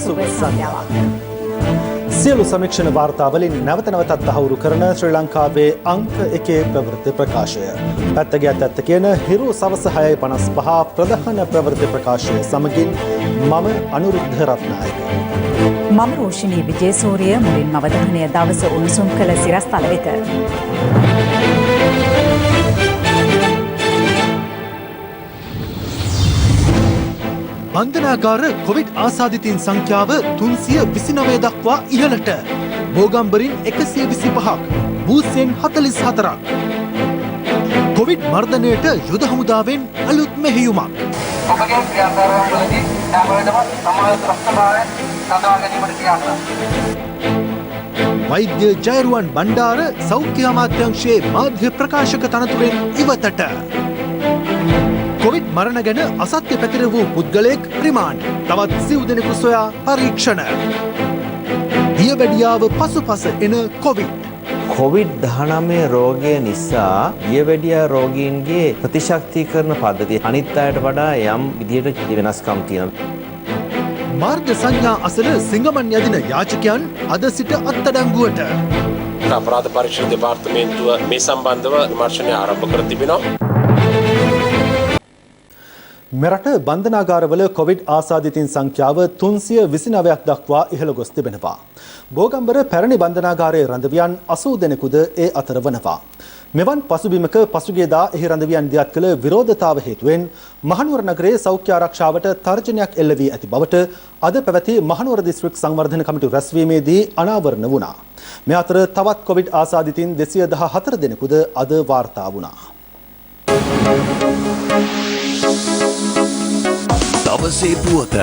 සුබ සන්ධ්‍යාවක්. සියලු සමීක්ෂණ වාර්තාවලින් නැවත නැවතත් තහවුරු කරන ශ්‍රී ලංකාවේ අංක 1 ප්‍රවෘත්ති ප්‍රකාශය. පැත්තගියත් ඇත්ත කියන හිරු සවස 6:55 ප්‍රධාන ප්‍රවෘත්ති ප්‍රකාශය සමගින් මම අනුරුද්ධ රත්නායක. මම රෝෂිනී විජේසූරිය. මුලින්ම අවධානය දවස උණුසුම් කළ සිරස්තල වෙත. බන්ධනාගාර කොවිඩ් ආසාදිතයින් සංඛ්‍යාව 329 දක්වා ඉහළට. බෝගම්බරින් 125ක්, බූස්යෙන් 44ක්. කොවිඩ් මර්ධනයට යුද හමුදාවෙන් අලුත් මෙහෙයුමක්. ඔබගේ ක්‍රියාකාරවලදී හැමෝටම සමාජ ප්‍රශ්නභාවය සඳහා ගැනීමට ක්‍රියාත්මක. වෛද්‍ය ජයරුවන් බණ්ඩාර සෞඛ්‍ය අමාත්‍යාංශයේ මාධ්‍ය ප්‍රකාශක තනතුරෙන් ඉවතට. කොවිඩ් මරණ ගැන අසත්‍ය පැතිර වූ පුද්ගලයෙක් රිමාන්ඩ්. තවත් සිව් දෙනෙකු සොයා පරීක්ෂණ. දියවැඩියාව පසුපස එන කොවිඩ්. COVID-19 රෝගය නිසා දියවැඩියා රෝගීන්ගේ ප්‍රතිශක්තිකරණ පද්ධතිය අනිත් අයට වඩා යම් විදිහට වෙනස්කම් තියෙනවා. මාර්ග සංඥා අසල සිංගමන් යදින යාචකයන් අද සිට අත්අඩංගුවට. අපරාධ පරීක්ෂණ දෙපාර්තමේන්තුව මේ සම්බන්ධව විමර්ශනය ආරම්භ කර තිබෙනවා. මෙරට බන්ධනාගාරවල කොවිඩ් ආසාදිතයින් සංඛ්‍යාව 329ක් දක්වා ඉහළ ගොස් තිබෙනවා. බෝගම්බර පැරණි බන්ධනාගාරයේ රඳවියන් 80 දෙනෙකුද ඒ අතර වනවා. මෙවන් පසුබිමක පසුගියදා එහි රඳවියන් දියත් කළ විරෝධතාව හේතුවෙන් මහනුවර නගරයේ සෞඛ්‍ය ආරක්ෂාවට තර්ජනයක් එල්ල වී ඇති බවට අද පැවති මහනුවර දිස්ත්‍රික් සංවර්ධන කමිටු රැස්වීමේදී අනාවරණ වුණා. මේ අතර තවත් කොවිඩ් ආසාදිතයින් 214 දෙනෙකුද අද වාර්තා වුණා. දවසේ පුවත.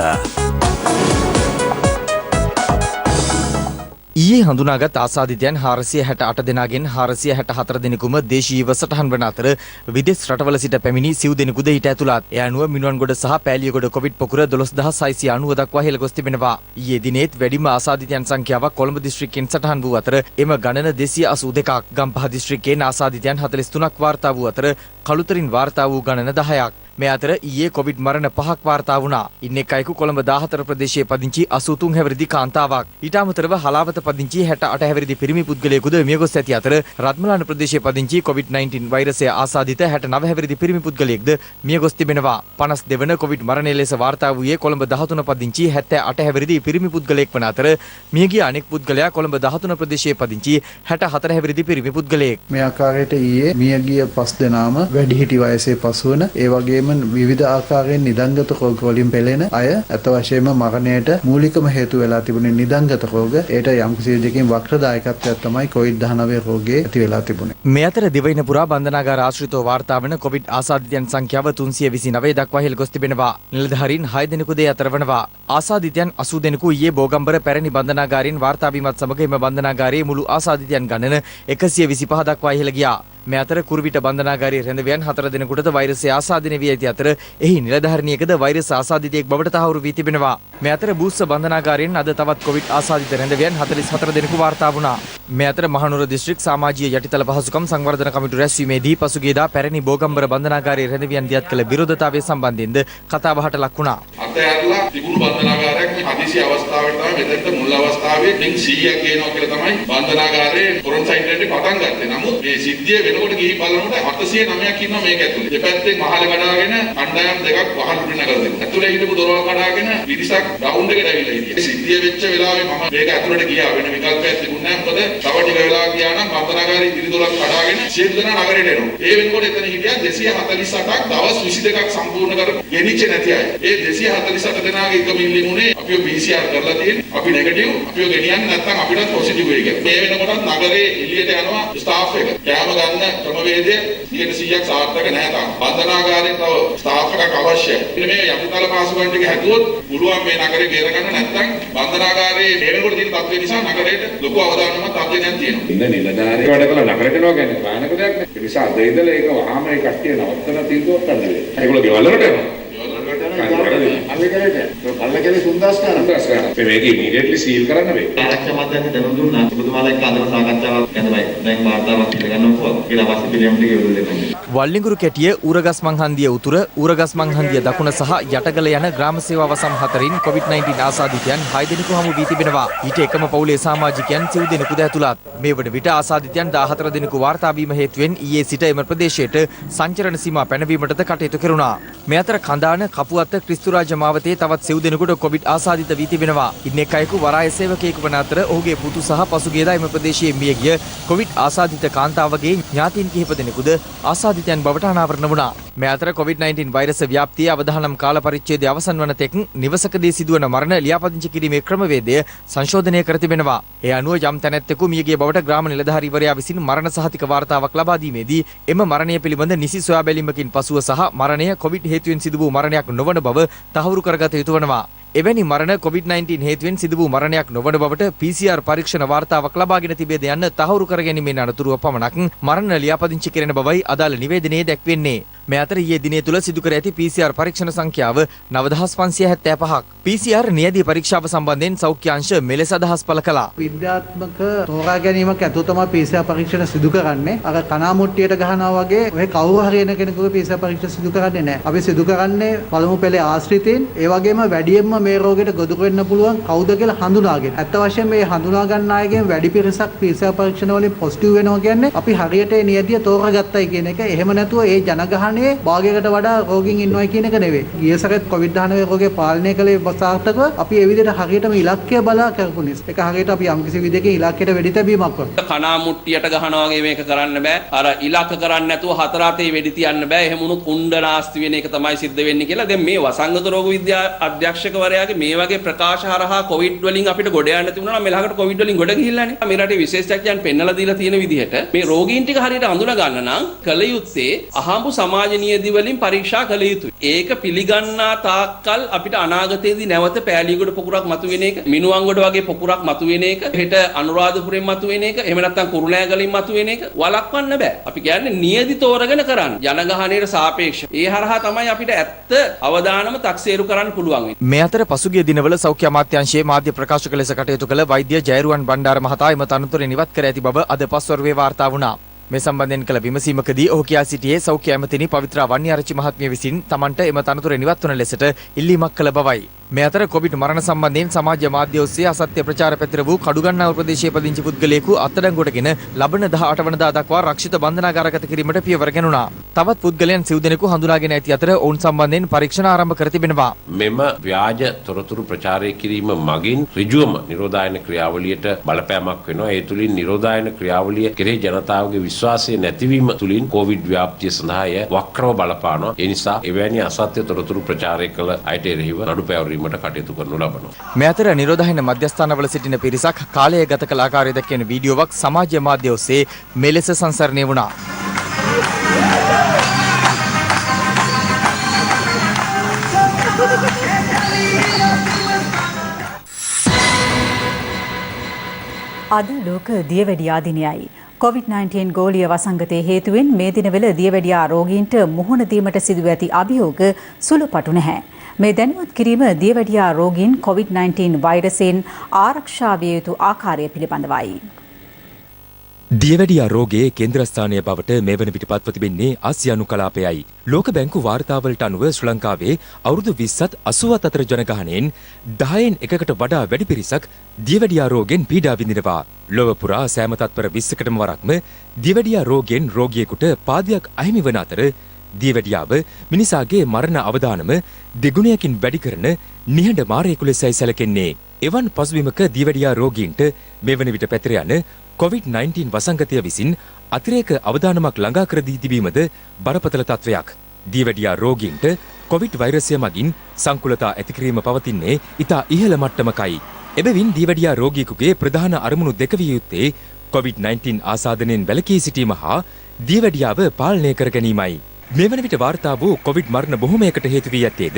ඊයේ හඳුනාගත් ආසාදිතයන් 468 දෙනාගෙන් 464 දෙනෙකුම දේශීයව සටහන් වන අතර විදේශ රටවල සිට පැමිණි සිව් දෙනෙකුද ඊට ඇතුළත්. ඒ අනුව මිනුවන්ගොඩ සහ පෑලියගොඩ කොවිඩ් පොකුර 12690 දක්වා ඉහළ ගොස් තිබෙනවා. ඊයේ දිනේත් වැඩිම ආසාදිතයන් සංඛ්‍යාවක් කොළඹ දිස්ත්‍රික්කයෙන් සටහන් වූ අතර එම ගණන 282ක්. ගම්පහ දිස්ත්‍රික්කයෙන් ආසාදිතයන් 43ක් වාර්තා වූ අතර කළුතරින් වාර්තා වූ ගණන 10ක්. මේ අතර ඊයේ කොවිඩ් මරණ 5ක් වාර්තා වුණා. ඉන් එක් අයෙකු කොළඹ 14 ප්‍රදේශයේ පදිංචි 83 හැවිරිදි කාන්තාවක්. ඊට අමතරව හලාවත පදිංචි 68 හැවිරිදි පිරිමි පුද්ගලයෙකුද මියගොස් ඇති අතර රත්මලාන ප්‍රදේශයේ පදිංචි කොවිඩ්-19 වෛරසය ආසාදිත 69 හැවිරිදි පිරිමි පුද්ගලයෙක්ද මියගොස් තිබෙනවා. 52 වන කොවිඩ් මරණය ලෙස වාර්තා වූයේ කොළඹ 13 පදිංචි 78 හැවිරිදි පිරිමි පුද්ගලයෙක් වන අතර මියගිය අනෙක් පුද්ගලයා කොළඹ 13 ප්‍රදේශයේ පදිංචි 64 හැවිරිදි පිරිමි පුද්ගලයෙක්. මේ ආකාරයට ඊයේ මියගිය 5 දෙනාම වැඩිහිටි වයසේ පසුවන ඒ වගේම විවිධ ආකාරයෙන් නිදන්ගත රෝග වලින් පෙළෙන අය අත වශයෙන්ම මරණයට මූලිකම හේතු වෙලා තිබුණේ නිදන්ගත රෝග. ඒට යම් කිසි දෙයකින් වක්‍රදායකත්වයක් තමයි COVID-19 රෝගයේ ඇති වෙලා තිබුණේ. මේ අතර දිවයින පුරා බන්ධනාගාර ආශ්‍රිතව වාර්තා වන කොවිඩ් ආසාදිතයන් සංඛ්‍යාව 329 දක්වා ඉහළ ගොස් තිබෙනවා. නිලධාරීන් 6 දෙනෙකුද ඒ අතර වනවා. ආසාදිතයන් 80 දෙනෙකු ඊයේ බෝගම්බර පැරණි බන්ධනාගාරයෙන් වාර්තා වීමත් සමග එම බන්ධනාගාරයේ මුළු ආසාදිතයන් ගණන 125 දක්වා ඉහළ ගියා. මේ අතර කුරුවිට බන්ධනාගාරයේ රැඳවියන් 4 දෙනෙකුටද වෛරසය ආසාදිත වී ඇති අතර එහි නිලධාරිනියකද වෛරස් ආසාදිතයෙක් බවට තහවුරු වී තිබෙනවා. මේ අතර බූස්ස බන්ධනාගාරයෙන් අද තවත් කොවිඩ් ආසාදිත රැඳවියන් 44 දෙනෙකු වාර්තා වුණා. මේ අතර මහනුවර දිස්ත්‍රික් සමාජීය යටිතල පහසුකම් සංවර්ධන කමිටු රැස්වීමේදී පසුගියදා පැරණි බෝගම්බර බන්ධනාගාරයේ රැඳවියන් දියත් කළ විරෝධතාවය සම්බන්ධයෙන්ද කතාබහට ලක් වුණා. අතහැරලා තිබුණු බන්ධනාගාරයක් මේ හදිසි අවස්ථාවට තමයි මෙතනට මුල් අවස්ථාවේ ඩිං 100ක් ගේනවා කියලා තමයි බන්ධනාගාරයේ කොරන්ටයින් එකේ පටන් ගත්තේ. නමුත් මේ සිද්ධිය වෙනකොට ගිහින් බලනකොට 809ක් ඉන්නවා මේක ඇතුලේ. දෙපැත්තෙන් මහල කඩාගෙන අණ්ඩායම් දෙකක් වහල් පිටින් නගලා තිබුණා. ඇතුලේ හිටපු දොරවල් කඩාගෙන පිරිසක් රවුන්ඩ් එකට ඇවිල්ලා හිටියා. සිද්ධිය වෙච්ච වෙලාවේ මම මේක ඇතුලට ගියා. වෙන විකල්පයක් තිබුණේ නැහැ. මොකද තව ටික වෙලා ගියා නම් බන්ධනාගාරයේ ඉරිදොරක් කඩාගෙන සියලු දෙනා නගරයට එනවා. ඒ වෙනකොට එතන හිටියා 248ක් දවස් 22ක් සම්පූර්ණ කර ගෙනිච්ච නැති අය. ඒ 248 දෙනාගේ එක මිල්ලිමුනේ අපිව PCR කරලා තියෙන්නේ. අපි නෙගටිව් අපිව ගෙනියන්නේ නැත්නම් අපිටත් පොසිටිව් වෙයි කියලා. මේ වෙනකොටත් නගරේ එළියට යනවා ස්ටාෆ් එක. කෑම ගන්න ක්‍රමවේදය 100ක් සාර්ථක නැහැ තාම. බන්ධනාගාරයෙන් තව ස්ටාෆ් එකක් අවශ්‍යයි. ඉතින් මේ යටිතල පාසුකම් ටික හැදුවොත් පුළුවන් මේ නගරේ බේර ගන්න නැත්නම් බන්ධනාගාරයේ මේ වෙනකොට තියෙන තත්ත්වය නිසා නගරයට ලොකු අවදානමක් තත්ත්වයක් තියෙනවා. ඉන්න නිලධාරීන් වැඩ කළා නගරයට යනවා කියන්නේ ප්‍රාණක දෙයක් නේ. ඒ නිසා අද ඉඳලා ඒක වහාම ඒ කට්ටිය නවත්තලා තීන්දුවක් ගන්න වෙනවා. ඒගොල්ලෝ ගෙවල් වලට යනවා. අද කරේට කල්ල කෙලේ 3000 ගණන්. මේක ඉමීඩියට්ලි සීල් කරන්න වෙයි. ආරක්ෂා මැදයන් දැනුම් දුන්නා. ඔබතුමාලා එක්ක අදම සාකච්ඡාවක් යනවා. දැන් වාර්තාවක් පිළිගන්නවා. කියලා අවශ්‍ය පිළියම් ටික ඉවරුල්ලේ. වල්ලිඟුරු කැටිය ඌරගස් මංහන්දිය උතුර ඌරගස් මංහන්දිය දකුණ සහ යටගල යන ග්‍රාම සේවා වසම් 4න් COVID-19 ආසාදිතයන් 6 දෙනෙකු හමු වී තිබෙනවා. ඊට එකම පවුලේ සමාජිකයන් 30 දෙනෙකුද ඇතුළත්. මේ වන විට ආසාදිතයන් 14 දෙනෙකු වාර්තා වීම හේතුවෙන් ඊයේ සිට එම ප්‍රදේශයට සංචරණ සීමා පැනවීමටද කටයුතු කෙරුණා. මේ අතර කඳාන කපුවත්ත ක්‍රිස්තුරාජ මාවතේ තවත් 7 දෙනෙකුට COVID ආසාදිත වී තිබෙනවා. ඉන් එක් අයෙකු වරාය සේවකයෙකු වන අතර ඔහුගේ පුතු සහ පසුගියදා එම ප්‍රදේශයේ මිය ගිය COVID ආසාදිත කාන්තාවගේ ඥාතීන් කිහිප දෙනෙකුද ආසාදිතයන් බවට අනාවරණ වුණා. මේ අතර COVID-19 වෛරස ව්‍යාප්තිය අවදානම් කාල පරිච්ඡේදය අවසන් වන තෙක් නිවසකදී සිදුවන මරණ ලියාපදිංචි කිරීමේ ක්‍රමවේදය සංශෝධනය කර තිබෙනවා. ඒ අනුව යම් තැනැත්තෙකු මියගිය බවට ග්‍රාම නිලධාරීවරයා විසින් මරණ සහතික වාර්තාවක් ලබා දීමේදී එම මරණය පිළිබඳ නිසි සොයා බැලීමකින් පසුව සහ මරණය COVID හේතුවෙන් සිදු වූ මරණයක් නොවන බව තහවුරු කරගත යුතු වනවා. එවැනි මරණ COVID-19 හේතුවෙන් සිදු වූ මරණයක් නොවන බවට PCR පරීක්ෂණ වාර්තාවක් ලබාගෙන තිබේද යන්න තහවුරු කර ගැනීමෙන් අනතුරුව පමණක් මරණ ලියාපදිංචි කෙරෙන බවයි අදාළ නිවේදනයේ දැක්වෙන්නේ. මේ අතර ඊයේ දිනේ තුල සිදු කර ඇති PCR පරීක්ෂණ සංඛ්‍යාව 9575ක්. PCR නියැදී පරීක්ෂාව සම්බන්ධයෙන් සෞඛ්‍ය අංශ මෙලෙස අදහස් පළ කළා. විද්‍යාත්මක තෝරා ගැනීමක් ඇතුළු තමයි PCR පරීක්ෂණ සිදු කරන්නේ. අර කණාමුට්ටියට ගහනවා වගේ ඔය කවුරු හරි එන කෙනෙකුගේ PCR පරීක්ෂණ සිදු කරන්නේ නැහැ. අපි සිදු කරන්නේ පළමු පෙළේ ආශ්‍රිතයින්, ඒ වගේම වැඩියෙන්ම මේ රෝගයට ගොදුරු වෙන්න පුළුවන් කවුද කියලා හඳුනාගෙන. අත්ත වශයෙන් මේ හඳුනා ගන්න අයගෙන් වැඩි පිරිසක් PCR පරීක්ෂණ වලින් පොසිටිව් වෙනවා කියන්නේ අපි හරියට ඒ නියැදිය තෝරාගත්තයි කියන එක. එහෙම නැතුව ඒ ජනගහනයේ භාගයකට වඩා රෝගීන් ඉන්නවා කියන එක නෙවෙයි. ගිය සැරේත් COVID-19 රෝගය පාලනය කළේ සාර්ථකව අපි ඒ විදිහට හරියටම ඉලක්කය බලා කරපු නිසා. ඒක හරියට අපි යම්කිසි විදිහකින් ඉලක්කයට වෙඩි තැබීමක් කරනවා. කණා මුට්ටියට ගහනවා වගේ මේක කරන්න බෑ. අර ඉලක්ක කරන්නේ නැතුව හතර අතේ වෙඩි තියන්න බෑ. එහෙම වුණොත් උණ්ඩ නාස්ති වෙන එක තමයි සිද්ධ වෙන්නේ කියලා. දැන් මේ වසංගත රෝග විද්‍යා අධ්‍යක්ෂකවරයාගේ මේ වගේ ප්‍රකාශ හරහා COVID වලින් අපිට ගොඩ යන්න තිබුණා නම් මේ ළඟට COVID වලින් ගොඩ ගිහිල්ලානේ. මේ රටේ විශේෂඥයන් පෙන්නලා දීලා තියෙන විදිහට මේ රෝගීන් ටික හරියට අඳුනා ගන්න නම් කල යුත්තේ අහඹු සමාජ නියැදි වලින් පරීක්ෂා කළ යුතුයි. ඒක පිළිගන්නා තාක්කල් අපිට අනාගතයේදී නැවත පෑලියගොඩ පොකුරක් මතුවෙන එක, මිනුවන්ගොඩ වගේ පොකුරක් මතුවෙන එක, හෙට අනුරාධපුරයෙන් මතුවෙන එක, එහෙම නැත්නම් කුරුණෑගලින් මතුවෙන එක වළක්වන්න බෑ. අපි කියන්නේ නියැදි තෝරගෙන කරන්න. ජනගහනයට සාපේක්ෂව. ඒ හරහා තමයි අපිට ඇත්ත අවදානම තක්සේරු කරන්න පුළුවන් වෙන්නේ. මේ අතර පසුගිය දිනවල සෞඛ්‍ය අමාත්‍යාංශයේ මාධ්‍ය ප්‍රකාශක ලෙස කටයුතු කළ වෛද්‍ය ජයරුවන් බණ්ඩාර මහතා එම තනතුරෙන් ඉවත් කර ඇති බව අද පස්වරුවේ වාර්තා වුණා. මේ සම්බන්ධයෙන් කළ විමසීමකදී ඔහු කියා සිටියේ සෞඛ්‍ය ඇමතිනි පවිත්‍රා වන්නිආරච්චි මහත්මිය විසින් තමන්ට එම තනතුරෙන් ඉවත් වන ලෙසට ඉල්ලීමක් කළ බවයි. මේ අතර කොවිඩ් මරණ සම්බන්ධයෙන් සමාජ මාධ්‍ය ඔස්සේ අසත්‍ය ප්‍රචාර පැතිර වූ කඩුගන්නාව ප්‍රදේශයේ පදිංචි පුද්ගලයෙකු අත්අඩංගුවටගෙන ලබන 18 වනදා දක්වා රක්ෂිත බන්ධනාගාරගත කිරීමට පියවර ගැනුණා. තවත් පුද්ගලයන් 7 දෙනෙකු හඳුනාගෙන ඇති අතර ඔවුන් සම්බන්ධයෙන් පරීක්ෂණ ආරම්භ කර තිබෙනවා. මෙම ව්‍යාජ තොරතුරු ප්‍රචාරය කිරීම මගින් ඍජුවම නිරෝධායන ක්‍රියාවලියට බලපෑමක් වෙනවා. ඒ තුලින් නිරෝධායන ක්‍රියාවලිය කෙරෙහි ජනතාවගේ විශ්වාසය නැතිවීම තුලින් කොවිඩ් ව්‍යාප්තිය සඳහා වක්‍රව බලපානවා. ඒ නිසා එවැනි අසත්‍ය තොරතුරු ප්‍රචාරය කළ අයට එරෙහිව නඩු පැවරීමට කටයුතු කරනු ලබනවා. මේ අතර නිරෝධායන මධ්‍යස්ථානවල සිටින පිරිසක් කාලය ගත කළ ආකාරය දැක්වෙන වීඩියෝවක් සමාජ මාධ්‍ය ඔස්සේ මෙලෙස සංසරණය වුණා. අද ලෝක දියවැඩියා දිනයයි. COVID-19 ගෝලීය වසංගතයේ හේතුවෙන් මේ දිනවල දියවැඩියා රෝගීන්ට මුහුණ දීමට සිදුව ඇති අභියෝග සුළුපටු නැහැ. මේ දැනුවත් කිරීම දියවැඩියා රෝගීන් COVID-19 වෛරසයෙන් ආරක්ෂා විය යුතු ආකාරය පිළිබඳවයි. දියවැඩියා රෝගයේ කේන්ද්‍රස්ථානය බවට මේ වන විට පත්ව තිබෙන්නේ ආසියානු කලාපයයි. ලෝක බැංකු වාර්තාවලට අනුව ශ්‍රී ලංකාවේ අවුරුදු 20ත් 80ත් අතර ජනගහනයෙන් 10න් එකකට වඩා වැඩි පිරිසක් දියවැඩියා රෝගයෙන් පීඩා විඳිනවා. ලොව පුරා සෑම තත්පර 20කටම වරක්ම දියවැඩියා රෝගයෙන් රෝගියෙකුට පාදයක් අහිමි වන අතර දියවැඩියාව මිනිසාගේ මරණ අවදානම දෙගුණයකින් වැඩි කරන නිහඬ මාරයෙකු ලෙසයි සැලකෙන්නේ. එවන් පසුබිමක දියවැඩියා රෝගීන්ට මේ වන විට පැතිර යන COVID-19 වසංගතය විසින් අතිරේක අවදානමක් ළඟා කර දී තිබීමද බරපතල තත්වයක්. දියවැඩියා රෝගීන්ට කොවිඩ් වෛරසය මගින් සංකුලතා ඇති කිරීම පවතින්නේ ඉතා ඉහළ මට්ටමකයි. එබැවින් දියවැඩියා රෝගියෙකුගේ ප්‍රධාන අරමුණු දෙක විය යුත්තේ COVID-19 ආසාදනයෙන් වැළකී සිටීම හා දියවැඩියාව පාලනය කර ගැනීමයි. මේ වන විට වාර්තා වූ කොවිඩ් මරණ බොහොමයකට හේතු වී ඇත්තේද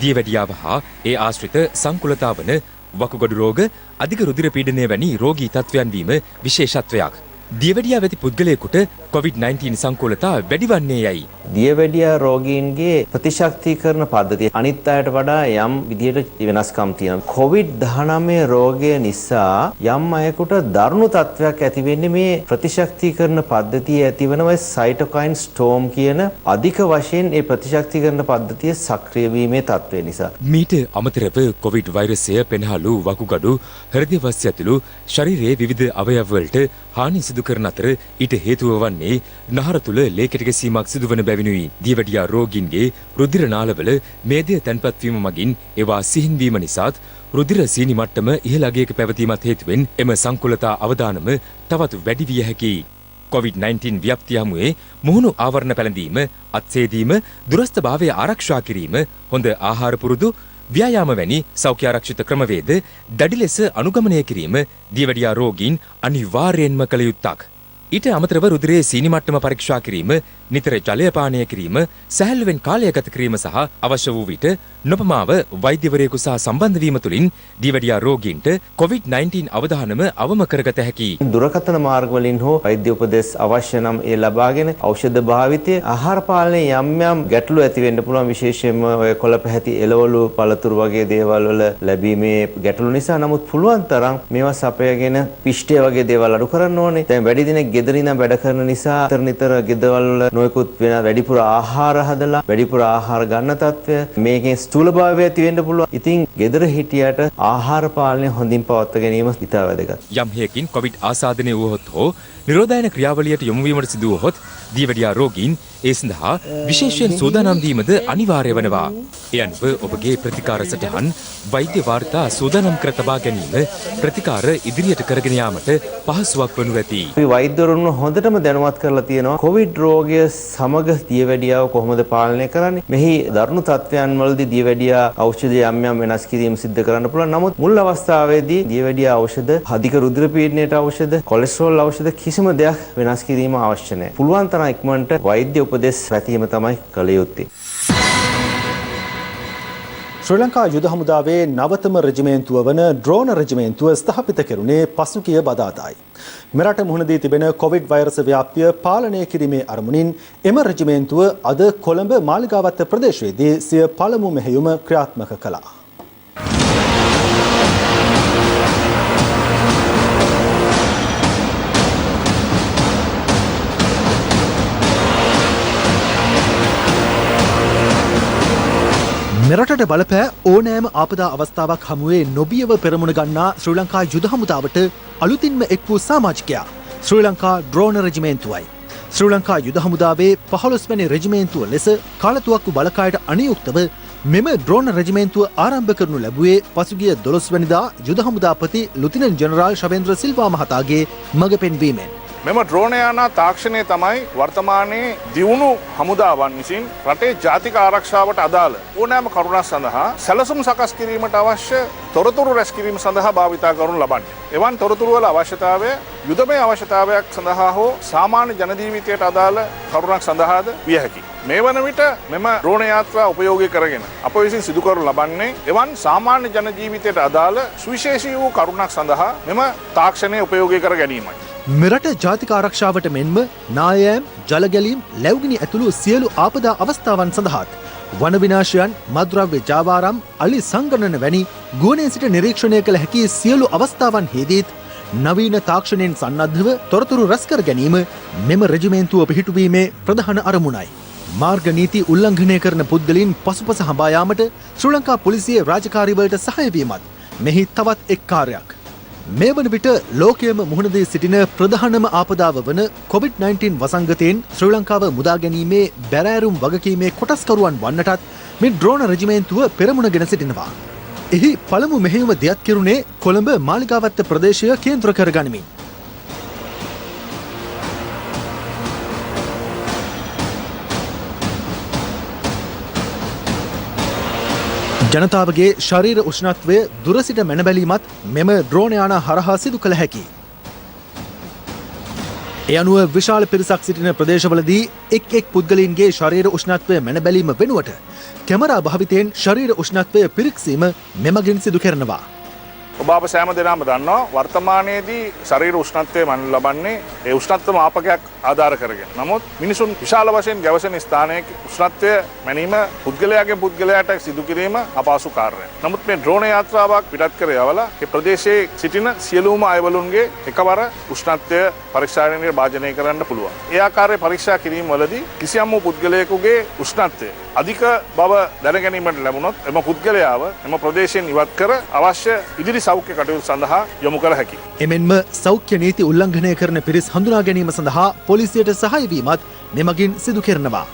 දියවැඩියාව හා ඒ ආශ්‍රිත සංකුලතා වන වකුගඩු රෝග, අධික රුධිර පීඩනය වැනි රෝගී තත්ත්වයන් වීම විශේෂත්වයක්. දියවැඩියා වෙති පුද්ගලයෙකුට COVID-19 සංකූලතා වැඩිවන්නේ යයි. දියවැඩියා රෝගීන්ගේ ප්‍රතිශක්තිකරණ පද්ධතිය අනිත් අයට වඩා යම් විදියට වෙනස්කම් තියෙනවා. COVID-19 රෝගය නිසා යම් අයෙකුට දරුණු තත්ත්වයක් ඇති වෙන්නේ මේ ප්‍රතිශක්තිකරණ පද්ධතියේ ඇතිවන සයිටෝකයින් ස්ටෝම් කියන අධික වශයෙන් ඒ ප්‍රතිශක්තිකරණ පද්ධතිය සක්‍රිය වීමේ තත්ත්වය නිසා. මීට අමතරව COVID වෛරසය පෙන්හළු වකුගඩු හෘද වස්ය ඇතුළු ශරීරයේ විවිධ අවයව වලට හානි සිදු කරන අතර ඊට හේතුව වන්නේ නහර තුල ලේකෙට ගැසීමක් සිදුවන බැවිනුයි. දියවැඩියා රෝගීන්ගේ රුධිර නාලවල මේදය තැන්පත් වීම මගින් ඒවා සිහින් වීම නිසාත් රුධිර සීනි මට්ටම ඉහළ අගයක පැවතීමත් හේතුවෙන් එම සංකුලතා අවදානම තවත් වැඩි විය හැකියි. COVID-19 ව්‍යාප්තිය හමුවේ මුහුණු ආවරණ පැළඳීම, අත්සේදීම, දුරස්ථභාවය ආරක්ෂා කිරීම, හොඳ ආහාර පුරුදු, ව්‍යායාම වැනි සෞඛ්‍ය ආරක්ෂිත ක්‍රමවේද දැඩි ලෙස අනුගමනය කිරීම දියවැඩියා රෝගීන් අනිවාර්යයෙන්ම කළ යුත්තක්. ඊට අමතරව රුධිරයේ සීනි මට්ටම පරීක්ෂා කිරීම, නිතර ජලය පානය කිරීම, සැහැල්ලුවෙන් කාලය ගත කිරීම සහ අවශ්‍ය වූ විට නොපමාව වෛද්‍යවරයෙකු සහ සම්බන්ධ වීම තුළින් දියවැඩියා රෝගීන්ට COVID-19 අවධානම අවම කරගත හැකියි. දුරකථන මාර්ග වලින් හෝ වෛද්‍ය උපදෙස් අවශ්‍ය නම් ඒ ලබාගෙන ඖෂධ භාවිතය, ආහාර පාලනයේ යම් යම් ගැටලු ඇති වෙන්න පුළුවන්, විශේෂයෙන්ම ඔය කොළ පැහැති එළවලු පළතුරු වගේ දේවල් වල ලැබීමේ ගැටලු නිසා. නමුත් පුළුවන් තරම් මේවා සපයගෙන පිෂ්ඨය වගේ දේවල් අඩු කරන්න ඕනේ. දැන් වැඩි දිනක් ගෙදර ඉඳන් වැඩ කරන නිසා නිතර ගෙදරවල නොයෙකුත් වෙන වැඩිපුර ආහාර හදලා වැඩිපුර ආහාර ගන්න තත්ත්වය, මේකෙන් ස්ථූලභාවය ඇති වෙන්න පුළුවන්. ඉතින් ගෙදර හිටියට ආහාර පාලනය හොඳින් පවත්වා ගැනීම ඉතා වැදගත්. යම් හේකින් COVID ආසාදනය වුවහොත් හෝ නිරෝධායන ක්‍රියාවලියට යොමු වීමට සිදු වුවහොත් දියවැඩියා රෝගීන් ඒ සඳහා විශේෂයෙන් සූදානම් වීමද අනිවාර්ය වෙනවා. ඒ අනුව ඔබගේ ප්‍රතිකාර සටහන් වෛද්‍ය වාර්තා සූදානම් කර තබා ගැනීම ප්‍රතිකාර ඉදිරියට කරගෙන යාමට පහසුවක් වනු ඇති. අපි වෛද්‍යවරුන් හොඳටම දැනුවත් කරලා තියෙනවා COVID රෝගය සමග දියවැඩියාව කොහොමද පාලනය කරන්නේ. මෙහි දරුණු තත්ත්වයන් වලදී දියවැඩියා ඖෂධ යම් යම් වෙනස් කිරීම සිදු කරන්න පුළුවන්. නමුත් මුල් අවස්ථාවේදී දියවැඩියා ඖෂධ, අධික රුධිර පීඩනයට ඖෂධ, කොලෙස්ටරෝල් ඖෂධ කිසිම දෙයක් වෙනස් කිරීම අවශ්‍ය නැහැ. පුළුවන් තරම් ඉක්මනට වෛද්‍ය උපදෙස් පැතීම තමයි කළ යුත්තේ. ශ්‍රී ලංකා යුද හමුදාවේ නවතම රෙජිමේන්තුව වන ඩ්‍රෝන රෙජිමේන්තුව ස්ථාපිත කෙරුණේ පසුගිය බදාදායි. මෙරට මුහුණ දී තිබෙන කොවිඩ් වෛරස ව්‍යාප්තිය පාලනය කිරීමේ අරමුණින් එම රෙජිමේන්තුව අද කොළඹ මාලිගාවත්ත ප්‍රදේශයේදී සිය පළමු මෙහෙයුම ක්‍රියාත්මක කළා. මෙරටට බලපෑ ඕනෑම ආපදා අවස්ථාවක් හමුවේ නොබියව පෙරමුණ ගන්නා ශ්‍රී ලංකා යුද හමුදාවට අලුතින්ම එක් වූ සමාජිකයා ශ්‍රී ලංකා ඩ්‍රෝන රෙජිමේන්තුවයි. ශ්‍රී ලංකා යුද හමුදාවේ 15 වැනි රෙජිමේන්තුව ලෙස කාලතුවක්කු බලකායට අනුයුක්තව මෙම ඩ්‍රෝන රෙජිමේන්තුව ආරම්භ කරනු ලැබුවේ පසුගිය 12 වැනිදා යුද හමුදාපති ලුතිනන්ට් ජෙනරාල් ශවේන්ද්‍ර සිල්වා මහතාගේ මඟ පෙන්වීමෙන්. මෙම ඩ්‍රෝන යානා තාක්ෂණය තමයි වර්තමානයේ දියුණු හමුදාවන් විසින් රටේ ජාතික ආරක්ෂාවට අදාළ ඕනෑම කරුණක් සඳහා සැලසුම් සකස් කිරීමට අවශ්‍ය තොරතුරු රැස් කිරීම සඳහා භාවිතා කරනු ලබන්නේ. එවන් තොරතුරු වල අවශ්‍යතාවය යුදමය අවශ්‍යතාවයක් සඳහා හෝ සාමාන්‍ය ජන ජීවිතයට අදාළ කරුණක් සඳහාද විය හැකියි. මේ වන විට මෙම ඩ්‍රෝන යාත්‍රා උපයෝගී කරගෙන අප විසින් සිදු කරනු ලබන්නේ එවන් සාමාන්‍ය ජන ජීවිතයට අදාළ සුවිශේෂී වූ කරුණක් සඳහා මෙම තාක්ෂණය උපයෝගී කර ගැනීමයි. මෙරට ජාතික ආරක්ෂාවට මෙන්ම නායෑම්, ජලගැලීම්, ලැබුගිනි ඇතුළු සියලු ආපදා අවස්ථාවන් සඳහාත් වන විනාශයන්, මද්‍රව්‍ය ජාවාරම්, අලි සංගණන වැනි ගුවනේ සිට නිරීක්ෂණය කළ හැකි සියලු අවස්ථාවන් හේදීත් නවීන තාක්ෂණයෙන් සන්නද්ධව තොරතුරු රැස් කර ගැනීම මෙම රෙජිමේන්තුව පිහිටුවීමේ ප්‍රධාන අරමුණයි. මාර්ග නීති උල්ලංඝනය කරන පුද්ගලයන් පසුපස හඹා යාමට ශ්‍රී ලංකා පොලිසියේ රාජකාරීවලට සහාය වීමත් මෙහි තවත් එක් කාර්යයක්. මේ වන විට ලෝකයේම මුහුණ දී සිටින ප්‍රධානම ආපදාව වන COVID-19 වසංගතයෙන් ශ්‍රී ලංකාව මුදා ගැනීමේ බැරෑරුම් වගකීමේ කොටස්කරුවන් වන්නටත් මේ ඩ්‍රෝන රෙජිමේන්තුව පෙරමුණගෙන සිටිනවා. එහි පළමු මෙහෙයුම දියත් කෙරුණේ කොළඹ මාලිගාවත්ත ප්‍රදේශය කේන්ද්‍ර කරගනිමින්. ජනතාවගේ ශරීර උෂ්ණත්වය දුර සිට මැනබැලීමත් මෙම ඩ්‍රෝන යානා හරහා සිදු කළ හැකියි. ඒ අනුව විශාල පිරිසක් සිටින ප්‍රදේශවලදී එක් පුද්ගලයන්ගේ ශරීර උෂ්ණත්වය මැනබැලීම වෙනුවට කැමරා භාවිතයෙන් ශරීර උෂ්ණත්වය පිරික්සීම මෙමගින් සිදු කරනවා. ඔබ අප සෑම දෙනාම දන්නවා වර්තමානයේදී ශරීර උෂ්ණත්වය මන් ලබන්නේ ඒ උෂ්ණත්ව මාපකයක් ආධාර කරගෙන. නමුත් මිනිසුන් විශාල වශයෙන් ගැවසෙන ස්ථානයක උෂ්ණත්වය මැනීම පුද්ගලයාගෙන් පුද්ගලයාට සිදු කිරීම අපහසු කාර්යයක්. නමුත් මේ ඩ්‍රෝන යාත්‍රාවක් පිටත් කර යවලා ඒ ප්‍රදේශයේ සිටින සියලුම අයවලුන්ගේ එකවර උෂ්ණත්වය පරීක්ෂාණයට භාජනය කරන්න පුළුවන්. ඒ ආකාරයේ පරීක්ෂා කිරීම වලදී කිසියම් වූ පුද්ගලයෙකුගේ උෂ්ණත්වය අධික බව දැන ගැනීමට ලැබුණොත් එම පුද්ගලයාව එම ප්‍රදේශයෙන් ඉවත් කර අවශ්‍ය ඉදිරි සෞඛ්‍ය කටයුතු සඳහා යොමු කර හැකියි. එමෙන්ම සෞඛ්‍ය නීති උල්ලංඝනය කරන පිරිස් හඳුනා ගැනීම සඳහා පොලිසියට සහාය වීමත් මෙමගින් සිදු කරනවා.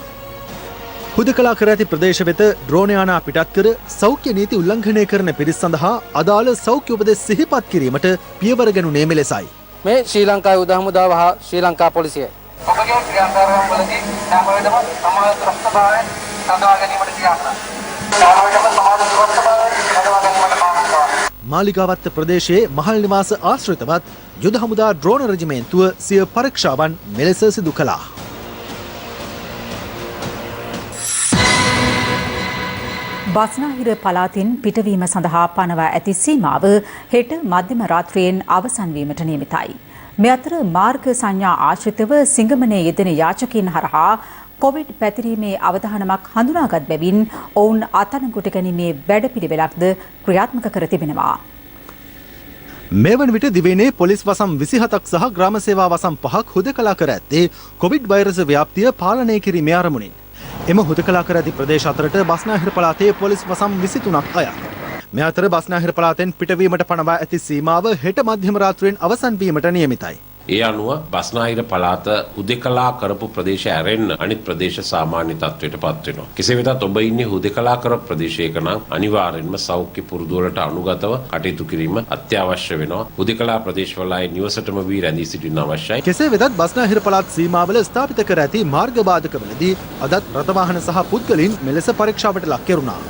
හුදකලා කර ඇති ප්‍රදේශ වෙත ඩ්‍රෝන යානා පිටත් කර සෞඛ්‍ය නීති උල්ලංඝනය කරන පිරිස් සඳහා අදාළ සෞඛ්‍ය උපදෙස් සිහිපත් කිරීමට පියවර ගැනුණේ මෙලෙසයි. මේ ශ්‍රී ලංකාවේ උදා හමුදාව හා ශ්‍රී ලංකා පොලිසියයි. ඔබගේ ක්‍රියාකාරකම්වලදී හැම වෙලම සමාජ ත්‍රස්තභාවය සඳහා ගැනීමට ක්‍රියාත්මක. හැම වෙලම සමාජ ත්‍රස්තභාවය සඳහා ගැනීමට පාරමිතා. මාලිගාවත්ත ප්‍රදේශයේ මහල් නිවාස ආශ්‍රිතවත් යුද හමුදා ඩ්‍රෝන රෙජිමේන්තුව සිය පරීක්ෂාවන් මෙලෙස සිදු කළා. බස්නාහිර පළාතින් පිටවීම සඳහා පනවා ඇති සීමාව හෙට මධ්‍යම රාත්‍රියෙන් අවසන් වීමට නියමිතයි. මේ අතර මාර්ග සංඥා ආශ්‍රිතව සිංගමනේ යෙදෙන යාචකයින් හරහා කොවිඩ් පැතිරීමේ අවධානමක් හඳුනාගත් බැවින් ඔවුන් අත්අඩංගුවට ගැනීමේ වැඩපිළිවෙලක්ද ක්‍රියාත්මක කර තිබෙනවා. මේ වන විට දිවයිනේ පොලිස් වසම් 27ක් සහ ග්‍රාම සේවා වසම් 5ක් හුදකලා කර ඇත්තේ කොවිඩ් වෛරස ව්‍යාප්තිය පාලනය කිරීමේ අරමුණින්. එම හුදකලා කර ඇති ප්‍රදේශ අතරට බස්නාහිර පළාතේ පොලිස් වසම් 23ක් අයත්. මේ අතර බස්නාහිර පළාතෙන් පිටවීමට පනවා ඇති සීමාව හෙට මධ්‍යම රාත්‍රියෙන් අවසන් වීමට නියමිතයි. ඒ අනුව බස්නාහිර පළාත හුදකලා කරපු ප්‍රදේශ ඇරෙන්න අනිත් ප්‍රදේශ සාමාන්‍ය තත්ත්වයට පත් වෙනවා. කෙසේ වෙතත් ඔබ ඉන්නේ හුදකලා කරපු ප්‍රදේශයක නම් අනිවාර්යෙන්ම සෞඛ්‍ය පුරුදු වලට අනුගතව කටයුතු කිරීම අත්‍යවශ්‍ය වෙනවා. හුදකලා ප්‍රදේශවල අය නිවසටම වී රැඳී සිටින්න අවශ්‍යයි. කෙසේ වෙතත් බස්නාහිර පළාත් සීමාවල ස්ථාපිත කර ඇති මාර්ග බාධකවලදී අදත් රථ වාහන සහ පුද්ගලයන් මෙලෙස පරීක්ෂාවට ලක් කෙරුණා.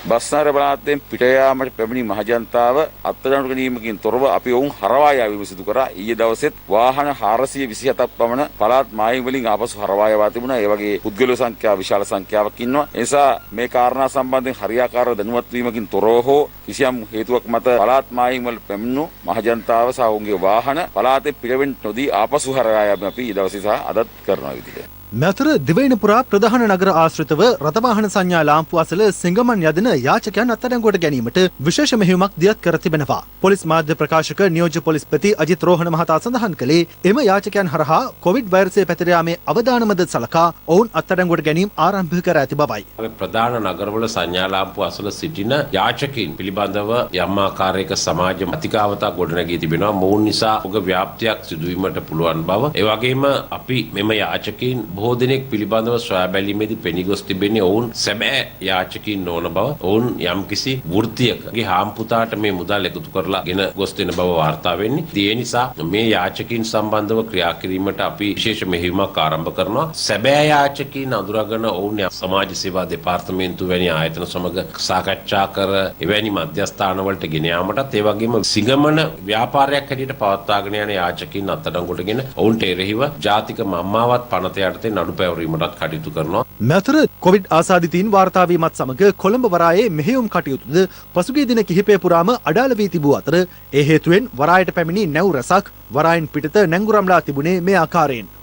බස්නාහිර පළාතෙන් පිට යාමට පැමිණි මහජනතාව අත්අඩංගුවට ගැනීමකින් තොරව අපි ඔවුන් හරවා යාවීම සිදු කරා. ඊයේ දවසෙත් වාහන 427ක් පමණ පළාත් මායිම් වලින් ආපසු හරවා යවා තිබුණා. ඒ වගේ පුද්ගලයෝ සංඛ්‍යාව විශාල සංඛ්‍යාවක් ඉන්නවා. ඒ නිසා මේ කාරණා සම්බන්ධයෙන් හරියාකාරව දැනුවත් වීමකින් තොරව හෝ කිසියම් හේතුවක් මත පළාත් මායිම් වල පැමිණුණු මහජනතාව සහ ඔවුන්ගේ වාහන පළාතෙන් පිටවෙන්න නොදී ආපසු හරවා යාම අපි ඊ දවසේ සහ අදත් කරනවා විදිහට. මෙතර දිවයින පුරා ප්‍රධාන නගර ආශ්‍රිතව රථවාහන සංඥා ලාම්පු අසල සිංගමන් යදෙන යාචකයන් අත්අඩංගුවට ගැනීමට විශේෂ මෙහෙයුමක් දියත් කර තිබෙනවා. පොලිස් මාධ්‍ය ප්‍රකාශක නියෝජ්‍ය පොලිස්පති අජිත් රෝහණ මහතා සඳහන් කළේ එම යාචකයන් හරහා කොවිඩ් වෛරසය පැතිර යාමේ අවදානමද සලකා ඔවුන් අත්අඩංගුවට ගැනීම ආරම්භ කර ඇති බවයි. ප්‍රධාන නගරවල සංඥා ලාම්පු අසල සිටින යාචකයින් පිළිබඳව යම් ආකාරයක සමාජ අතිකාවතක් ගොඩනැගී තිබෙනවා. මොවුන් නිසා රෝග ව්‍යාප්තියක් සිදුවීමට පුළුවන් බව. ඒ වගේම අපි මෙම යාචකයින් බොහෝ දෙනෙක් පිළිබඳව සොයා බැලීමේදී පෙනී ගොස් තිබෙන්නේ ඔවුන් සැබෑ යාචකයින් නොවන බව. ඔවුන් යම්කිසි වෘත්තියකගේ හාම්පුතාට මේ මුදල් එකතු කරලා ගෙන ගොස් දෙන බව වාර්තා වෙන්නේ. ඒ නිසා මේ යාචකයින් සම්බන්ධව ක්‍රියා කිරීමට අපි විශේෂ මෙහෙයුමක් ආරම්භ කරනවා. සැබෑ යාචකයින් අඳුරගෙන ඔවුන් සමාජ සේවා දෙපාර්තමේන්තුව වැනි ආයතන සමග සාකච්ඡා කර එවැනි මධ්‍යස්ථාන වලට ගෙන යාමටත් ඒ වගේම සිගමන ව්‍යාපාරයක් හැටියට පවත්වාගෙන යන යාචකයින් අත්අඩංගුවටගෙන ඔවුන්ට එරෙහිව ජාතික මම්මාවත් පනත යටතේ නඩු පැවරීමටත් කටයුතු කරනවා. මෙතර කොවිඩ් ආසාදිතයින් වාර්තා වීමත් සමග කොළඹ වරායේ මෙහෙයුම් කටයුතුද පසුගිය දින කිහිපය පුරාම අඩාල වී තිබූ අතර ඒ හේතුවෙන් වරායට පැමිණි නැව් රැසක් වරායින් පිටත නැංගුරම්ලා තිබුණේ මේ ආකාරයෙන්.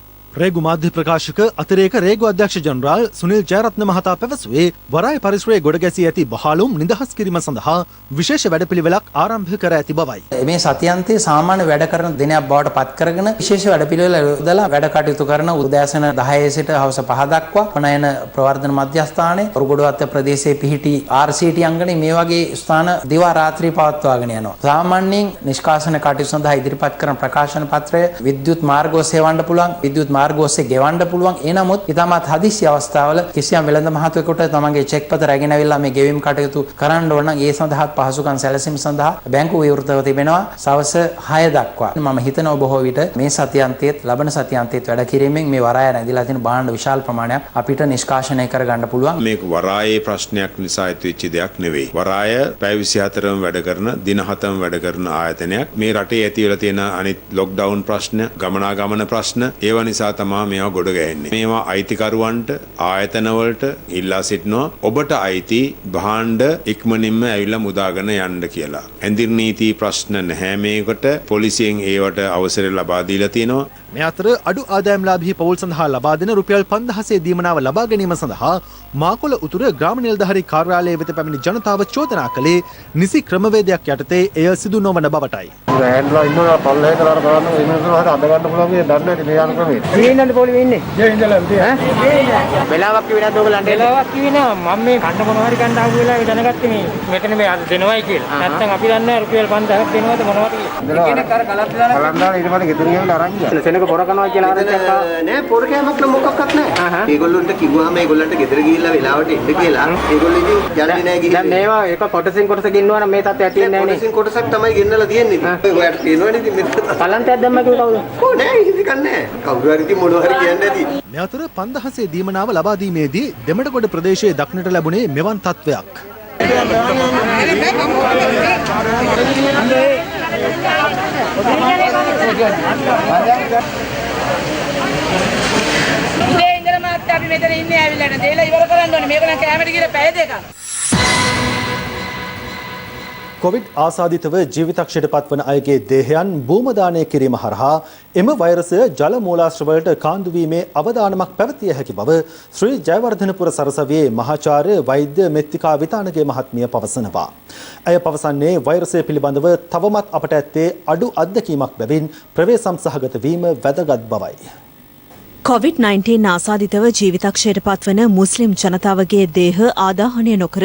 රේගු මාධ්‍ය ප්‍රකාශක අතිරේක රේගු අධ්‍යක්ෂ ජනරාල් සුනිල් ජයරත්න මහතා පැවසුවේ වරාය පරිසරයේ ගොඩ ගැසී ඇති බහලුම් නිදහස් කිරීම සඳහා විශේෂ වැඩපිළිවෙලක් ආරම්භ කර ඇති බවයි. මේ සතියන්තයේ සාමාන්‍ය වැඩ කරන දිනයක් බවට පත් කරගෙන විශේෂ වැඩපිළිවෙල යොදලා වැඩ කටයුතු කරන උදෑසන 10 සිට හවස 5 දක්වා පනයන ප්‍රවර්ධන මධ්‍යස්ථානයේ ඔරුගොඩවත්ත ප්‍රදේශයේ පිහිටි RCT අංගණේ මේ වගේ ස්ථාන දිවා රාත්‍රී පවත්වාගෙන යනවා. සාමාන්‍යයෙන් නිෂ්කාශන කටයුතු සඳහා ඉදිරිපත් කරන ප්‍රකාශන පත්‍රය විද්‍යුත් මාර්ග ඔස්සේ වන්න පුළුවන්. විද්‍යුත් මාර්ග ඔස්සේ ගෙවන්න පුළුවන්. එනමුත් ඊටමත් හදිසි අවස්ථාවල කිසියම් වෙළඳ මහතුවෙකුට තමන්ගේ චෙක් පත රැගෙන ඇවිල්ලා මේ ගෙවීම් කටයුතු කරන්න ඕන නම් ඒ සඳහා පහසුකම් සැලසීම සඳහා බැංකුව විවෘතව තිබෙනවා සවස් 6 දක්වා. මම හිතනවා බොහෝ විට මේ සතියන්තයේත් ලබන සතියන්තයේත් වැඩ කිරීමෙන් මේ වරාය රැඳිලා තියෙන භාණ්ඩ විශාල ප්‍රමාණයක් අපිට නිෂ්කාශනය කර ගන්න පුළුවන්. මේක වරායේ ප්‍රශ්නයක් නිසා ඇතිවෙච්ච දෙයක් නෙවෙයි. වරාය පැය 24ම වැඩ කරන දින 7ම වැඩ කරන ආයතනයක්. මේ රටේ ඇති වෙලා තියෙන අනිත් ලොක්ඩවුන් ප්‍රශ්න, ගමනාගමන ප්‍රශ්න ඒවා නිසා තමා මේවා ගොඩ ගැහෙන්නේ. මේවා අයිතිකරුවන්ට ආයතනවලට ඉල්ලා සිටිනවා ඔබට අයිති භාණ්ඩ ඉක්මනින්ම ඇවිල්ලා මුදාගෙන යන්න කියලා. ඇඳිරි නීති ප්‍රශ්න නැහැ මේකට. පොලිසියෙන් ඒවට අවසර ලබා දීලා තියෙනවා. මේ අතර අඩු ආදායම්ලාභී පවුල් සඳහා ලබා දෙන රුපියල් 5000 දීමනාව ලබා ගැනීම සඳහා මාකොළ උතුර ග්‍රාම නිලධාරී කාර්යාලය වෙත පැමිණි ජනතාව චෝදනා කළේ නිසි ක්‍රමවේදයක් යටතේ එය සිදු නොවන බවටයි. රෑන්ලා ඉන්නවා පල්ලේ කරලා කරන්න ඒ මිනිස්සුන්ට හරි අඳ ගන්න පුළුවන් මේ දන්නේ නැති මේ යන ක්‍රමේ. මේ ඉන්නන්නේ පොලිමේ ඉන්නේ. ඒ ඉඳලා ඈ වෙලාවක් කිව්වේ නැද්ද ඔයගලන්ට? වෙලාවක් කිව්වේ නෑ මම මේ කන්න මොනවා හරි ගන්න ආපු වෙලාවේ දැනගත්තේ මේ මෙතන මේ දෙනවයි කියලා. නැත්තම් අපි දන්නේ නැහැ රුපියල් 5000ක් දෙනවද මොනවද කියලා. කෙනෙක් අර කලත් දාලා ඊට පස්සේ ගෙදර ගිහලා අරන් ගියා. සෙනක පොර කරනවා කියලා ආරංචියක් නෑ පොර කෑමක් නම් මොකක්වත් නෑ. ඒගොල්ලොන්ට කිව්වම ඒගොල්ලන්ට ගෙදර ගිහිල්ලා වෙලාවට එන්න කියලා. ඒගොල්ලෝ ඉතින් යන්නේ නෑ ගිහින්. දැන් මේවා එක කොටසින් කොටස ගෙන්නනවා නම් මේ තත්ත්වය ඇති වෙන්නේ නෑනේ. කොටසින් කොටසක් තමයි ගෙන්නලා තියෙන්නේ ඉතින්. ඔයාලට තියෙනවනේ ඉතින් මෙතන. කලන්තයක් දැම්ම කිව්ව කවුද? කො නෑ ඉතින් කන්නේ. කවුරු හරි ඉතින් මොනවා හරි කියන්නේ නැති. මේ අතර 5000 දීමනාව ලබා දීමේදී දෙමඩගොඩ ප්‍රදේශයේ දක්නට ලැබුණේ මෙවන් තත්ත්වයක්. උදේ ඉඳලා මාත් අපි මෙතන ඉන්නේ ඇවිල්ලා දේලා ඉවර කරන්න ඕනේ. මේක නම් කැමරේ ගිහලා පැය දෙකක්. කොවිඩ් ආසාදිතව ජීවිතක්ෂයට පත්වන අයගේ දේහයන් භූමදානය කිරීම හරහා එම වෛරසය ජල මූලාශ්‍රවලට කාන්දු වීමේ අවදානමක් පැවතිය හැකි බව ශ්‍රී ජයවර්ධනපුර සරසවියේ මහාචාර්ය වෛද්‍ය මෙත්තිකා විතානගේ මහත්මිය පවසනවා. ඇය පවසන්නේ වෛරසය පිළිබඳව තවමත් අපට ඇත්තේ අඩු අත්දැකීමක් බැවින් ප්‍රවේශම් සහගත වීම වැදගත් බවයි. COVID-19 ආසාදිතව ජීවිතක්ෂයට පත්වන මුස්ලිම් ජනතාවගේ දේහ ආදාහනය නොකර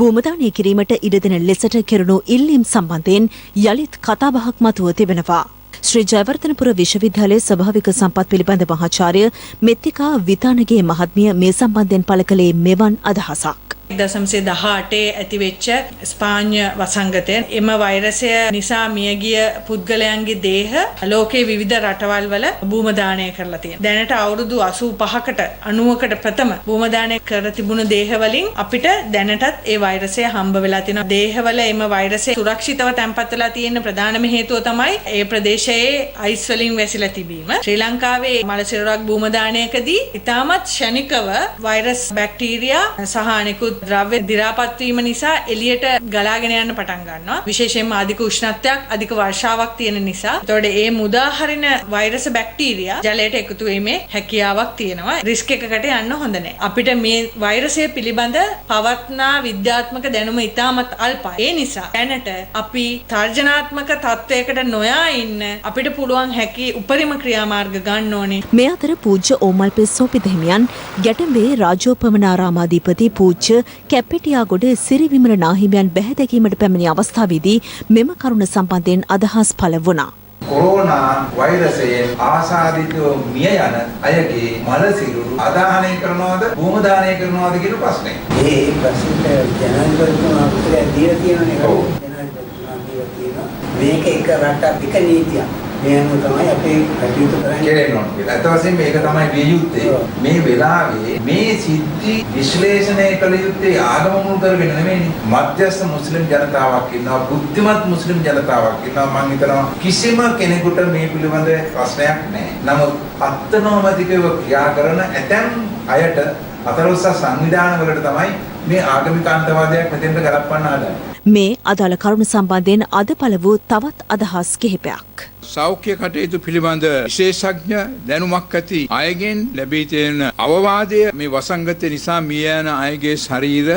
භූමදානය කිරීමට ඉඩ දෙන ලෙසට කෙරුණු ඉල්ලීම් සම්බන්ධයෙන් යළිත් කතාබහක් මතුව තිබෙනවා. ශ්‍රී ජයවර්ධනපුර විශ්වවිද්‍යාලයේ ස්වභාවික සම්පත් පිළිබඳ මහාචාර්ය මෙත්තිකා විතානගේ මහත්මිය මේ සම්බන්ධයෙන් පළ කළේ මෙවන් අදහසක්. 1918 ඇතිවෙච්ච ස්පාඤ්ඤ වසංගතය එම වෛරසය නිසා මියගිය පුද්ගලයන්ගේ දේහ ලෝකයේ විවිධ රටවල් වල භූමදානය කරලා තියෙනවා. දැනට අවුරුදු 85කට 90කට ප්‍රථම භූමදානය කර තිබුණු දේහ වලින් අපිට දැනටත් ඒ වෛරසය හම්බ වෙලා තියෙනවා. දේහවල එම වෛරසය සුරක්ෂිතව තැන්පත් වෙලා තියෙන ප්‍රධානම හේතුව තමයි ඒ ප්‍රදේශයේ අයිස් වලින් වැසිලා තිබීම. ශ්‍රී ලංකාවේ මල සිරුරක් භූමදානයකදී ඉතාමත් ක්ෂණිකව වෛරස් බැක්ටීරියා සහ අනෙකුත් ද්‍රව්‍ය දි รา පත් වීම නිසා එළියට ගලාගෙන යන්න පටන් ගන්නවා. විශේෂයෙන්ම අධික උෂ්ණත්වයක් අධික වර්ෂාවක් තියෙන නිසා. එතකොට ඒ මුදා හරින වෛරස් බැක්ටීරියා ජලයට එකතු වීමේ හැකියාවක් තියෙනවා. රිස්ක් එකකට යන්න හොඳ නැහැ. අපිට මේ වෛරසය පිළිබඳ පවත්නා විද්‍යාත්මක දැනුම ඉතාමත් අල්පයි. ඒ නිසා දැනට අපි තර්ජනාත්මක තත්වයකට නොයා ඉන්න අපිට පුළුවන් හැකි උපරිම ක්‍රියාමාර්ග ගන්න ඕනේ. මේ අතර පූජ්‍ය ඕමල්පේ සෝපිත හිමියන් ගැටඹේ රාජෝපමනාරාමාධිපති පූජ්‍ය කැප්පෙටියාගොඩ සිරි විමල නාහිමියන් බැහැදැකීමට පැමිණි අවස්ථාවේදී මෙම කරුණ සම්බන්ධයෙන් අදහස් පළ වුණා. කොරෝනා වෛරසයෙන් ආසාදිතව මිය යන අයගේ මල සිරුරු ආදාහනය කරනවද භූමදානය කරනවද කියන ප්‍රශ්නේ. ඒ ප්‍රශ්නට ජනාධිපතිතුමා උත්තරය දීලා තියෙනනේ. ඔව්. ජනාධිපතිතුමා දීලා තියෙනවා. මේක එක රටක් එක නීතියක්. මේ අනුව තමයි අපි කටයුතු කරන්නේ. කෙරෙන්න ඕන කියලා. අත වශයෙන් මේක තමයි විය යුත්තේ. මේ වෙලාවේ මේ සිද්ධි විශ්ලේෂණය කළ යුත්තේ ආගම මුල් කරගෙන නෙමෙයිනේ. මධ්‍යස්ථ මුස්ලිම් ජනතාවක් ඉන්නවා, බුද්ධිමත් මුස්ලිම් ජනතාවක් ඉන්නවා. මම හිතනවා කිසිම කෙනෙකුට මේ පිළිබඳ ප්‍රශ්නයක් නැහැ. නමුත් අත්නෝමතිකව ක්‍රියා කරන ඇතැම් අයට අතලොස්ස සංවිධාන වලට තමයි මේ ආගමික අන්තවාදයක් මෙතෙන්ට ගලපන්න හදන්නේ. මේ අදාළ කරුණු සම්බන්ධයෙන් අද පළ වූ තවත් අදහස් කිහිපයක්. සෞඛ්‍ය කටයුතු පිළිබඳ විශේෂඥ දැනුමක් ඇති අයගෙන් ලැබී තියෙන අවවාදය මේ වසංගතය නිසා මිය යන අයගේ ශරීර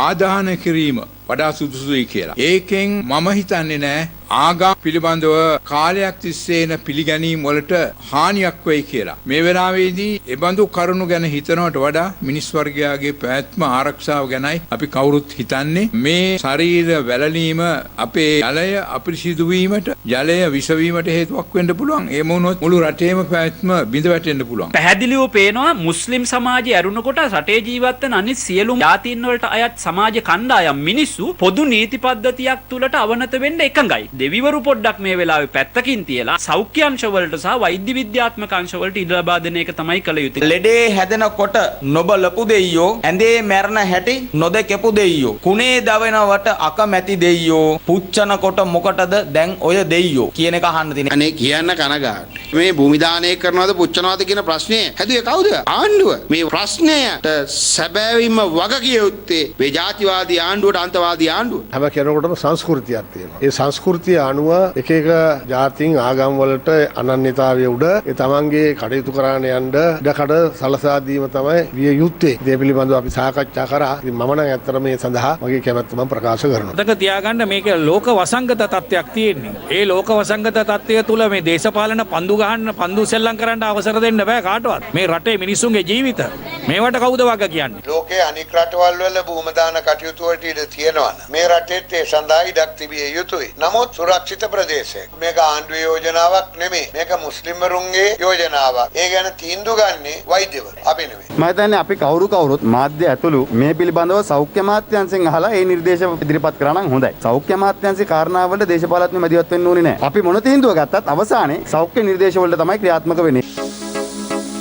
ආදාහන කිරීම වඩා සුදුසුයි කියලා. ඒකෙන් මම හිතන්නේ නෑ ආගම් පිළිබඳව කාලයක් තිස්සේ එන පිළිගැනීම් වලට හානියක් වෙයි කියලා. මේ වෙලාවේදී එබඳු කරුණු ගැන හිතනවට වඩා මිනිස් වර්ගයාගේ පැවැත්ම ආරක්ෂාව ගැනයි අපි කවුරුත් හිතන්නේ. මේ ශරීර වැළලීම අපේ ජලය අපිරිසිදු වීමට, ජලය විෂ වීමට හේතුවක් වෙන්න පුළුවන්. ඒ වුණොත් මුළු රටේම පැවැත්ම බිඳ වැටෙන්න පුළුවන්. පැහැදිලිව පේනවා මුස්ලිම් සමාජය ඇරුණකොට රටේ ජීවත් වෙන අනිත් සියලුම ජාතීන් වලට අයත් සමාජ කණ්ඩායම් මිනිස්සු පොදු නීති පද්ධතියක් තුලට අවනත වෙන්න එකඟයි. දෙවිවරු පොඩ්ඩක් මේ වෙලාවේ පැත්තකින් තියලා සෞඛ්‍ය අංශවලට සහ වෛද්‍ය විද්‍යාත්මක අංශවලට ඉඩ ලබා දෙන එක තමයි කළ යුත්තේ. ලෙඩේ හැදෙනකොට නොබලපු දෙයියෝ, ඇඳේ මැරෙන හැටි නොදකපු දෙයියෝ, කුණේ දවෙනවට අකමැති දෙයියෝ, පුච්චනකොට මොකටද දැන් ඔය දෙයියෝ කියන එක අහන්න තියෙනවා. අනේ කියන්න කනගාටුයි. මේ භූමි දානය කරනවද පුච්චනවද කියන ප්‍රශ්නේ හැදුවේ කවුද? ආණ්ඩුව. මේ ප්‍රශ්නයට සැබෑවින්ම වග කිය යුත්තේ මේ ජාතිවාදී ආණ්ඩුවට අන්තවාදී ආණ්ඩුව. හැම කෙනෙකුටම සංස්කෘතියක් තියෙනවා. ඒ සංස්කෘතිය අනුව එක එක ජාතීන් ආගම් වලට අනන්‍යතාවය උඩ ඒ තමන්ගේ කටයුතු කරන්න යන්න ඉඩකඩ සලසා දීම තමයි විය යුත්තේ. ඒ පිළිබඳව අපි සාකච්ඡා කරා. ඉතින් මම නම් ඇත්තට මේ සඳහා මගේ කැමැත්ත මම ප්‍රකාශ කරනවා. මතක තියාගන්න මේක ලෝක වසංගත තත්ත්වයක් තියෙන්නේ. ඒ ලෝක වසංගත තත්ත්වය තුල මේ දේශපාලන පන්දු ගහන්න පන්දු සෙල්ලම් කරන්න අවසර දෙන්න බෑ කාටවත්. මේ රටේ මිනිස්සුන්ගේ ජීවිත මේවට කවුද වග කියන්නේ? ලෝකයේ අනික් රටවල් වල භූම දාන කටයුතු වලට ඉඩ තියෙනවා. මේ රටේත් ඒ සඳහා ඉඩක් තිබිය යුතුයි. නමුත් සුරක්ෂිත ප්‍රදේශයක්. මේක ආණ්ඩුවේ යෝජනාවක් නෙමෙයි. මේක මුස්ලිම්වරුන්ගේ යෝජනාවක්. ඒ ගැන තීන්දුව ගන්නේ වෛද්‍යවරු. අපි නෙමෙයි. මම හිතන්නේ අපි කවුරුත් මාධ්‍ය ඇතුළු මේ පිළිබඳව සෞඛ්‍ය අමාත්‍යාංශයෙන් අහලා ඒ නිර්දේශ ඉදිරිපත් කරා නම් හොඳයි. සෞඛ්‍ය අමාත්‍යාංශයේ කාරණාවලට දේශපාලඥයෝ මැදිහත් වෙන්න ඕනේ නැහැ. අපි මොන තීන්දුව ගත්තත් අවසානයේ සෞඛ්‍ය නිර්දේශ වලට තමයි ක්‍රියාත්මක වෙන්නේ.